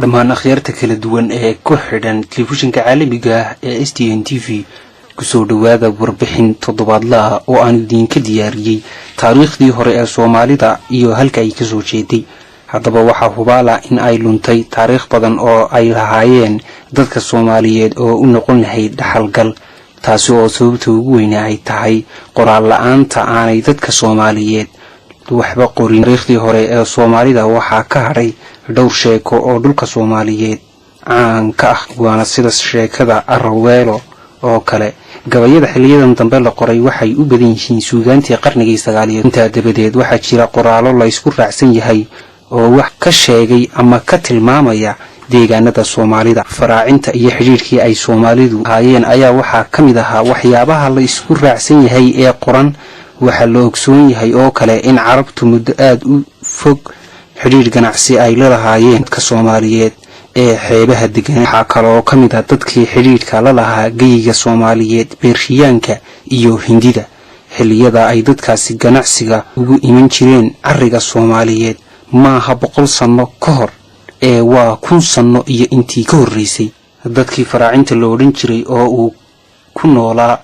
dhammaan akhyaarta kala duwan ee ku xidhan telefishinka caalamiga ah ee STN TV kusoo dhawaada warbixin toddobaadle ah oo aan idinka diyaariyay taariikhdii hore ee Soomaalida iyo halka ay ka soo jeeday. haddaba waxaa hubaala in ay luntay taariikh badan oo ay lahaayeen dadka Soomaaliyeed oo u noqon lahayd dhaxalgal, taasi oo sababta ugu weyn ay tahay qoraal la'aanta aanay dadka Soomaaliyeed waxba qorin. taariikhdii hore ee Soomaalida waxaa ka hadhay dhowr sheeko oo dhulka Soomaaliyeed caan ka ah, waana sida sheekada Araweelo oo kale. gabayada xiliyadan dambe la qoray waxay u badan yihiin suugaantii qarnigii 9. inta dabadeed waxaa jira qoraallo la isku raacsan yahay oo wax ka sheegay ama ka tilmaamaya deegaanada Soomaalida. faraacinta iyo xiriirkii ay Soomaalidu hayeen ayaa waxaa ka mid ahaa waxyaabaha la isku raacsan yahay ee qoran. waxaa la ogsoon yahay oo kale in Carabtu muddo aad u fog xiriir ganacsi ay la lahaayeen dadka Soomaaliyeed ee xeebaha degan. waxaa kaloo ka mid ah dadkii xiriirka la lahaa geyiga Soomaaliyeed, Beershiyaanka iyo Hindida. xilliyada ay dadkaasi ganacsiga ugu iman jireen arriga Soomaaliyeed maaha 100 sano ka hor ee waa 1000 sano iyo intii ka horeysay. dadkii faraacinta la odhan jiray oo uu ku noolaa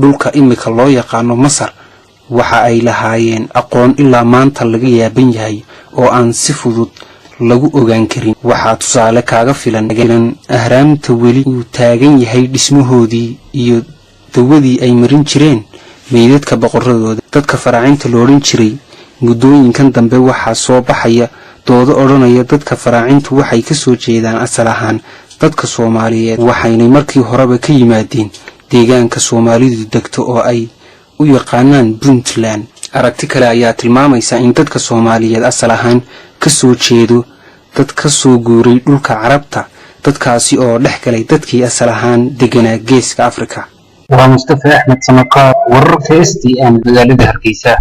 dhulka imika loo yaqaano Masar waxa ay lahaayeen aqoon ilaa maanta laga yaaban yahay oo aan si fudud lagu ogaan karin. waxaa tusaale kaaga filan ahraamta weli uu taagan yahay dhismahoodii iyo dawadii ay marin jireen meydadka boqoradooda. dadka faraacinta la odhan jiray muddooyinkan dambe waxaa soo baxaya doodo odhanaya dadka faraacintu waxay ka soo jeedaan asal ahaan dadka Soomaaliyeed, waxaynay markii horeba ka yimaadeen deegaanka Soomaalidu degto oo ay u yaqaanaan Puntland. aragti kale ayaa tilmaamaysa in dadka Soomaaliyeed asal ahaan ka soo jeedo dad ka soo guuray dhulka Carabta, dadkaasi oo dhex galay dadkii asal ahaan deganaa Geeska Afrika. waa Mustafa Axmed Samaqaar, wararka STN magaalada Hargeysa.